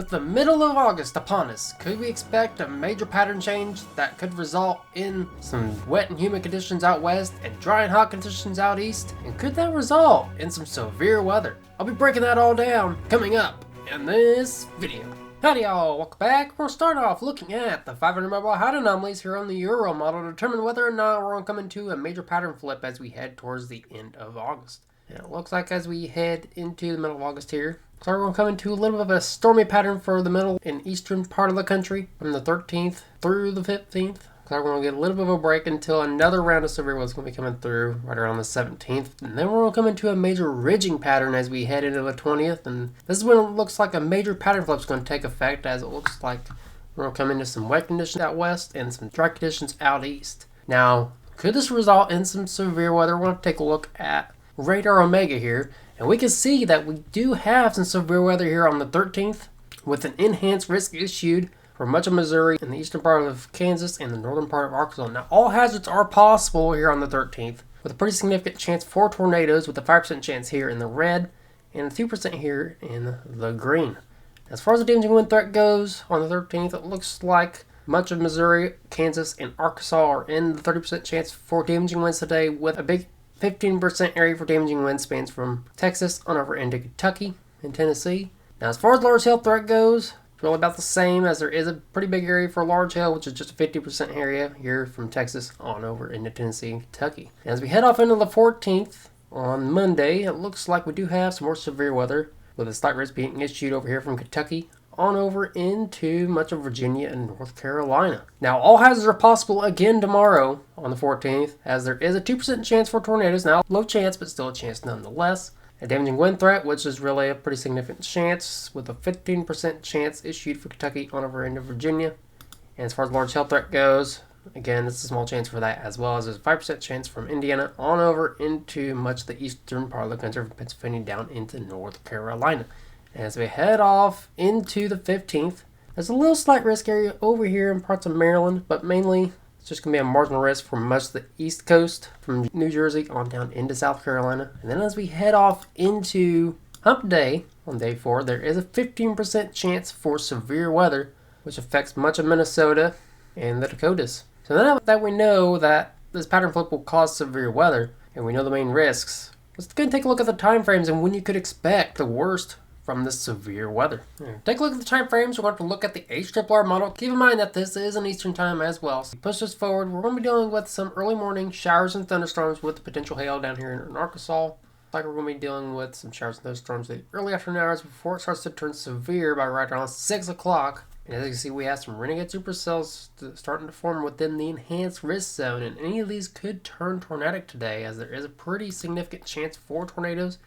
With the middle of August upon us, could we expect a major pattern change that could result in some wet and humid conditions out west and dry and hot conditions out east? And could that result in some severe weather? I'll be breaking that all down coming up in this video. Howdy y'all, welcome back. We'll start off looking at the 500 mobile height anomalies here on the Euro model to determine whether or not we're going to come into a major pattern flip as we head towards the end of August. And it looks like as we head into the middle of August here, so we're going to come into a little bit of a stormy pattern for the middle and eastern part of the country from the 13th through the 15th. So we're going to get a little bit of a break until another round of severe weather is going to be coming through right around the 17th. And then we're going to come into a major ridging pattern as we head into the 20th. And this is when it looks like a major pattern flip is going to take effect, as it looks like we're going to come into some wet conditions out west and some dry conditions out east. Now, could this result in some severe weather? We're going to take a look at radar omega here. And we can see that we do have some severe weather here on the 13th with an enhanced risk issued for much of Missouri and the eastern part of Kansas and the northern part of Arkansas. Now, all hazards are possible here on the 13th with a pretty significant chance for tornadoes with a 5% chance here in the red and a 2% here in the green. As far as the damaging wind threat goes, on the 13th, it looks like much of Missouri, Kansas, and Arkansas are in the 30% chance for damaging winds today with a big 15% area for damaging wind spans from Texas on over into Kentucky and Tennessee. Now, as far as large hail threat goes, it's really about the same, as there is a pretty big area for large hail, which is just a 50% area here from Texas on over into Tennessee and Kentucky. And as we head off into the 14th on Monday, it looks like we do have some more severe weather with a slight risk being issued over here from Kentucky on over into much of Virginia and North Carolina. Now, all hazards are possible again tomorrow on the 14th, as there is a 2% chance for tornadoes. Now, low chance, but still a chance nonetheless. A damaging wind threat, which is really a pretty significant chance, with a 15% chance issued for Kentucky on over into Virginia. And as far as large hail threat goes, again, it's a small chance for that, as well as there's a 5% chance from Indiana on over into much of the eastern part of the country, from Pennsylvania down into North Carolina. As we head off into the 15th, there's a little slight risk area over here in parts of Maryland, but mainly it's just going to be a marginal risk for much of the east coast from New Jersey on down into South Carolina. And then as we head off into Hump Day on day 4, there is a 15% chance for severe weather, which affects much of Minnesota and the Dakotas. So now that we know that this pattern flip will cause severe weather, and we know the main risks, let's go and take a look at the time frames and when you could expect the worst from this severe weather. Take a look at the time frames. We're going to look at the HRRR model. Keep in mind that this is an Eastern time as well. So push this forward. We're going to be dealing with some early morning showers and thunderstorms with potential hail down here in Arkansas. Like we're going to be dealing with some showers and thunderstorms in the early afternoon hours before it starts to turn severe by right around 6 o'clock. And as you can see, we have some renegade supercells starting to form within the enhanced risk zone. And any of these could turn tornadic today, as there is a pretty significant chance for tornadoes,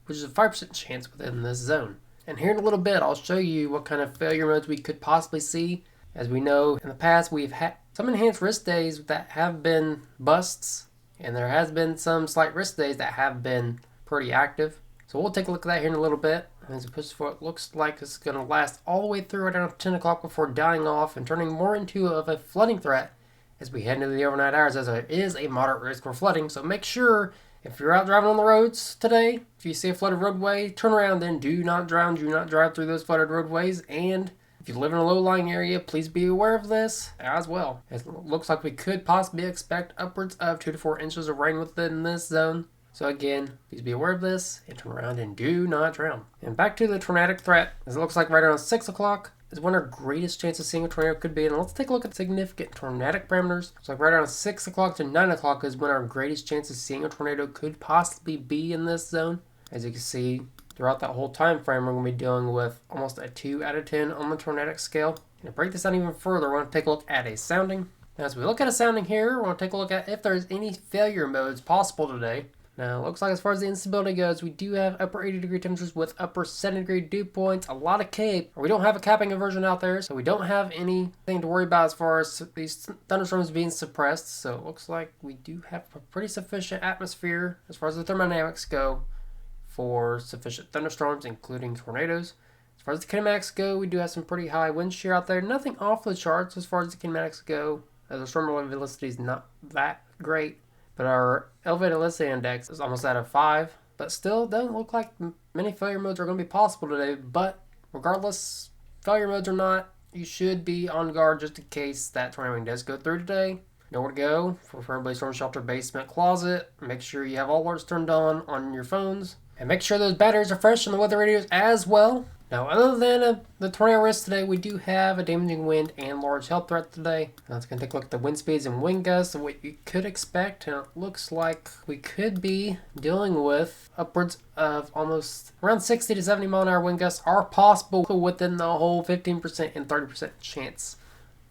which is a 5% chance within this zone. And here in a little bit, I'll show you what kind of failure modes we could possibly see. As we know, in the past, we've had some enhanced risk days that have been busts, and there has been some slight risk days that have been pretty active. So we'll take a look at that here in a little bit. As we push forward, it looks like it's going to last all the way through around 10 o'clock before dying off and turning more into a flooding threat as we head into the overnight hours, as there is a moderate risk for flooding. So make sure, if you're out driving on the roads today, if you see a flooded roadway, turn around then. Do not drown. Do not drive through those flooded roadways. And if you live in a low-lying area, please be aware of this as well. It looks like we could possibly expect upwards of 2 to 4 inches of rain within this zone. So again, please be aware of this and turn around and do not drown. And back to the tornadic threat, as it looks like right around 6 o'clock is when our greatest chance of seeing a tornado could be. And let's take a look at significant tornadic parameters. So like right around 6 o'clock to 9 o'clock is when our greatest chance of seeing a tornado could possibly be in this zone. As you can see, throughout that whole time frame, we're going to be dealing with almost a 2 out of 10 on the tornadic scale. And to break this down even further, we're going to take a look at a sounding. Now, as we look at a sounding here, we're going to take a look at if there's any failure modes possible today. Now, it looks like as far as the instability goes, we do have upper 80 degree temperatures with upper 70 degree dew points, a lot of cape. We don't have a capping inversion out there, so we don't have anything to worry about as far as these thunderstorms being suppressed. So it looks like we do have a pretty sufficient atmosphere as far as the thermodynamics go for sufficient thunderstorms, including tornadoes. As far as the kinematics go, we do have some pretty high wind shear out there. Nothing off the charts as far as the kinematics go, as the storm relevant velocity is not that great. But our elevated velocity index is almost at a 5. But still, doesn't look like many failure modes are going to be possible today. But regardless, failure modes or not, you should be on guard just in case that tornado warning does go through today. Nowhere to go, preferably storm shelter, basement, closet. Make sure you have all alerts turned on your phones. And make sure those batteries are fresh on the weather radios as well. Now, other than the tornado risk today, we do have a damaging wind and large hail threat today. Now, let's go take a look at the wind speeds and wind gusts and what you could expect. And it looks like we could be dealing with upwards of almost around 60 to 70 mile an hour wind gusts are possible within the whole 15% and 30% chance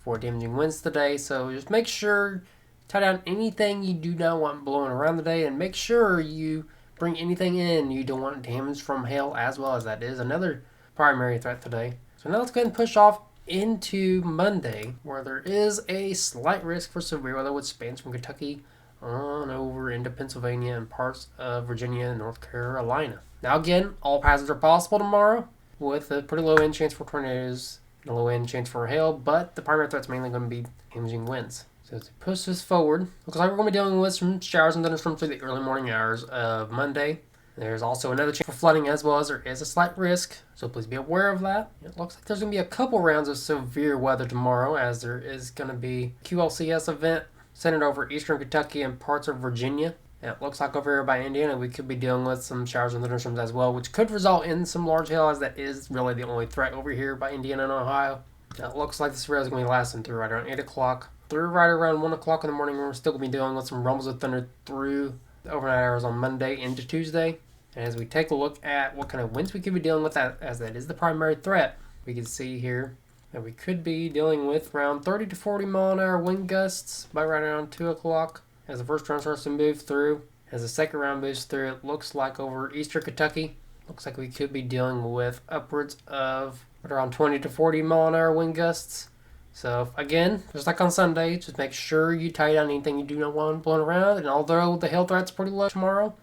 for damaging winds today. So just make sure tie down anything you do not want blowing around today, and make sure you bring anything in you don't want damage from hail, as well as that is another primary threat today. So now let's go ahead and push off into Monday, where there is a slight risk for severe weather, which spans from Kentucky on over into Pennsylvania and parts of Virginia and North Carolina. Now again, all passes are possible tomorrow with a pretty low end chance for tornadoes and a low end chance for hail, but the primary threat's mainly going to be damaging winds. So as we push this forward, looks like we're going to be dealing with some showers and thunderstorms through the early morning hours of Monday. There's also another chance for flooding, as well as there is a slight risk, so please be aware of that. It looks like there's going to be a couple rounds of severe weather tomorrow, as there is going to be a QLCS event centered over eastern Kentucky and parts of Virginia. And it looks like over here by Indiana, we could be dealing with some showers and thunderstorms as well, which could result in some large hail, as that is really the only threat over here by Indiana and Ohio. Now, it looks like this severe is going to be lasting through right around 8 o'clock. Through right around 1 o'clock in the morning, we're still going to be dealing with some rumbles of thunder through the overnight hours on Monday into Tuesday. And as we take a look at what kind of winds we could be dealing with, as that is the primary threat, we can see here that we could be dealing with around 30 to 40 mile an hour wind gusts by right around 2 o'clock as the first round starts to move through. As the second round moves through, it looks like over eastern Kentucky, looks like we could be dealing with upwards of around 20 to 40 mile an hour wind gusts. So again, just like on Sunday, just make sure you tie down anything you do not want blown around. And although the hail threat's pretty low tomorrow,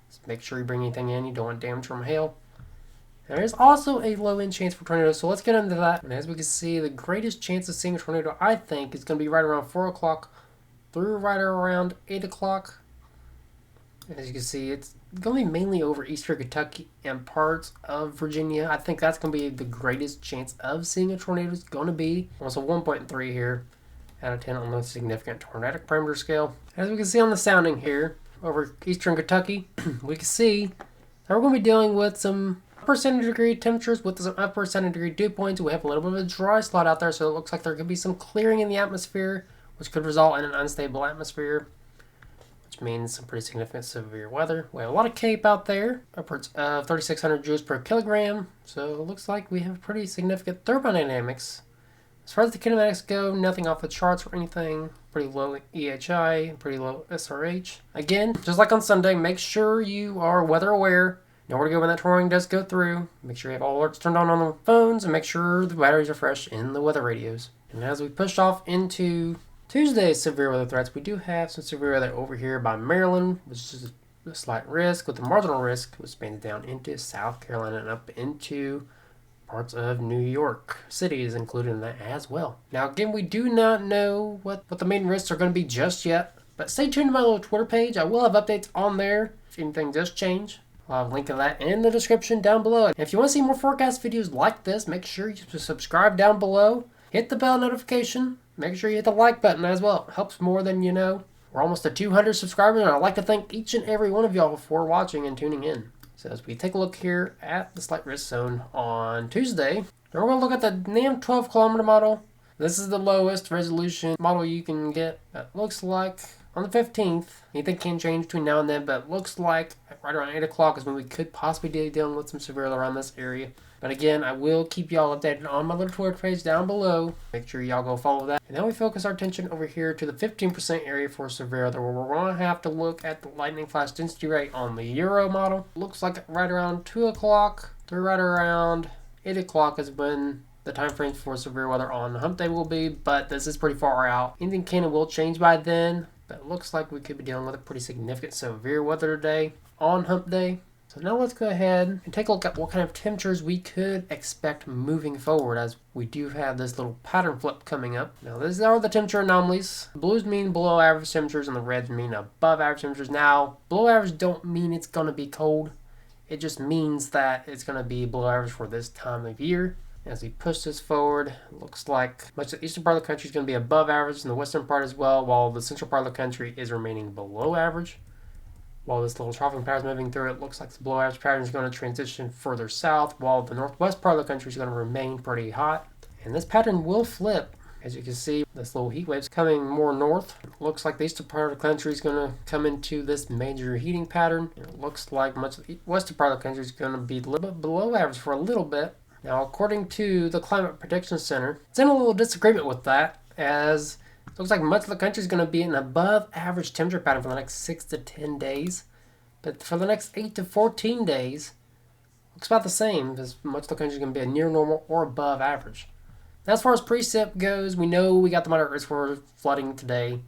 just make sure you bring anything in you don't want damage from hail. There is also a low end chance for tornadoes, so let's get into that. And as we can see, the greatest chance of seeing a tornado, I think, is going to be right around 4 o'clock through right around 8 o'clock. As you can see, it's going to be mainly over eastern Kentucky and parts of Virginia. I think that's going to be the greatest chance of seeing a tornado. It's going to be almost a 1.3 here out of 10 on the significant tornadic parameter scale. As we can see on the sounding here, over eastern Kentucky, we can see that we're going to be dealing with some upper centigrade temperatures with some upper centigrade dew points. We have a little bit of a dry slot out there, so it looks like there could be some clearing in the atmosphere, which could result in an unstable atmosphere, which means some pretty significant severe weather. We have a lot of CAPE out there, upwards of 3,600 joules per kilogram, so it looks like we have pretty significant thermodynamics. As far as the kinematics go, nothing off the charts or anything. Pretty low EHI, pretty low SRH. Again, just like on Sunday, make sure you are weather aware. Know where to go when that tornado does go through. Make sure you have all alerts turned on the phones, and make sure the batteries are fresh in the weather radios. And as we push off into Tuesday's severe weather threats, we do have some severe weather over here by Maryland, which is a slight risk, with the marginal risk, which spans down into South Carolina and up into parts of New York City is included in that as well. Now again, we do not know what the main risks are going to be just yet, but stay tuned to my little Twitter page. I will have updates on there if anything does change. I'll have a link to that in the description down below. And if you want to see more forecast videos like this, make sure you subscribe down below. Hit the bell notification. Make sure you hit the like button as well. It helps more than you know. We're almost at 200 subscribers, and I'd like to thank each and every one of y'all for watching and tuning in. So as we take a look here at the slight risk zone on Tuesday, we're going to look at the NAM 12 kilometer model. This is the lowest resolution model you can get. It looks like on the 15th, anything can change between now and then, but it looks like right around 8 o'clock is when we could possibly be dealing with some severe weather around this area. But again, I will keep y'all updated on my little Twitter page down below. Make sure y'all go follow that. And then we focus our attention over here to the 15% area for severe weather, where we're going to have to look at the lightning flash density rate on the Euro model. Looks like right around 2 o'clock through right around 8 o'clock is when the time frames for severe weather on hump day will be, but this is pretty far out. Anything can and will change by then, but it looks like we could be dealing with a pretty significant severe weather today on hump day. So now let's go ahead and take a look at what kind of temperatures we could expect moving forward, as we do have this little pattern flip coming up. Now these are the temperature anomalies. The blues mean below average temperatures and the reds mean above average temperatures. Now, below average don't mean it's going to be cold. It just means that it's going to be below average for this time of year. As we push this forward, it looks like much of the eastern part of the country is going to be above average and the western part as well, while the central part of the country is remaining below average. While this little trough pattern is moving through, it looks like the below average pattern is going to transition further south, while the northwest part of the country is going to remain pretty hot. And this pattern will flip. As you can see, this little heat wave is coming more north. It looks like the eastern part of the country is going to come into this major heating pattern. And it looks like much of the western part of the country is going to be a little bit below average for a little bit. Now, according to the Climate Prediction Center, it's in a little disagreement with that, as it looks like much of the country is going to be in an above average temperature pattern for the next 6 to 10 days. But for the next 8 to 14 days, it looks about the same, as much of the country is going to be a near normal or above average. Now, as far as precip goes, we know we got the moderate risk for flooding today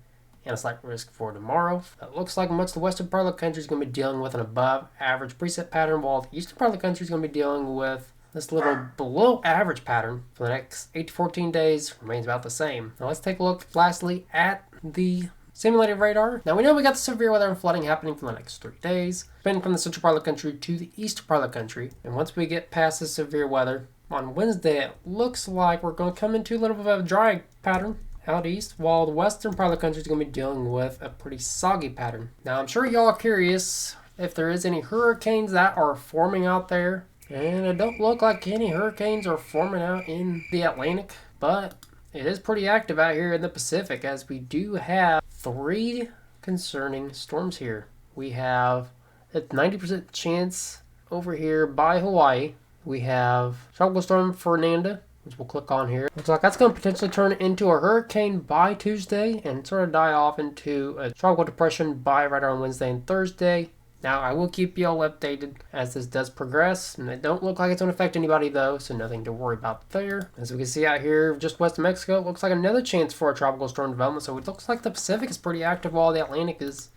and a slight risk for tomorrow. It looks like much of the western part of the country is going to be dealing with an above average precip pattern, while the eastern part of the country is going to be dealing with this little below average pattern for the next 8 to 14 days. Remains about the same. Now let's take a look lastly at the simulated radar. Now we know we got the severe weather and flooding happening for the next 3 days, spanning from the central part of the country to the eastern part of the country. And once we get past the severe weather, on Wednesday, it looks like we're going to come into a little bit of a dry pattern out east, while the western part of the country is going to be dealing with a pretty soggy pattern. Now, I'm sure y'all are curious if there is any hurricanes that are forming out there, and it don't look like any hurricanes are forming out in the Atlantic, but it is pretty active out here in the Pacific, as we do have 3 concerning storms here. We have a 90% chance over here by Hawaii. We have Tropical Storm Fernanda, which we'll click on here. Looks like that's going to potentially turn into a hurricane by Tuesday and sort of die off into a tropical depression by right around Wednesday and Thursday. Now, I will keep y'all updated as this does progress, and it don't look like it's going to affect anybody though, so nothing to worry about there. As we can see out here just west of Mexico, it looks like another chance for a tropical storm development, so it looks like the Pacific is pretty active while the Atlantic is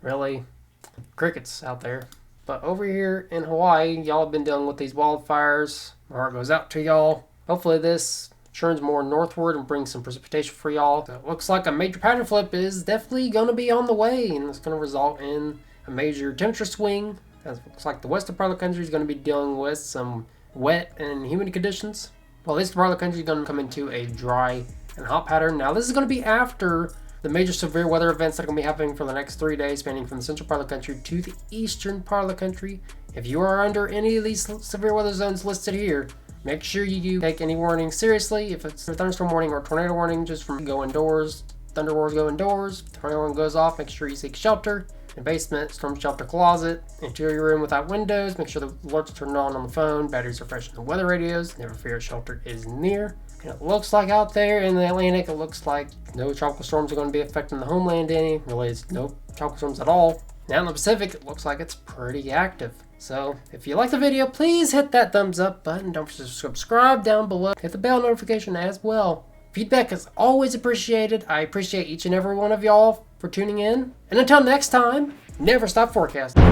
really crickets out there. But over here in Hawaii, y'all have been dealing with these wildfires. My heart goes out to y'all. Hopefully this turns more northward and brings some precipitation for y'all. So it looks like a major pattern flip is definitely going to be on the way, and it's going to result in a major temperature swing. As it looks like the western part of the country is going to be dealing with some wet and humid conditions, while the eastern part of the country is going to come into a dry and hot pattern. Now this is going to be after the major severe weather events that are going to be happening for the next 3 days, spanning from the central part of the country to the eastern part of the country. If you are under any of these severe weather zones listed here, make sure you take any warning seriously. If it's a thunderstorm warning or tornado warning, just from go indoors. Thunder warnings go indoors. If the tornado warning goes off, make sure you seek shelter. In basement, storm shelter closet, interior room without windows. Make sure the alerts are turned on the phone. Batteries are fresh in the weather radios. Never fear, shelter is near. And it looks like out there in the Atlantic, it looks like no tropical storms are going to be affecting the homeland any. Really, it's no tropical storms at all. Now in the Pacific, it looks like it's pretty active. So if you like the video, please hit that thumbs up button. Don't forget to subscribe down below. Hit the bell notification as well. Feedback is always appreciated. I appreciate each and every one of y'all for tuning in. And until next time, never stop forecasting.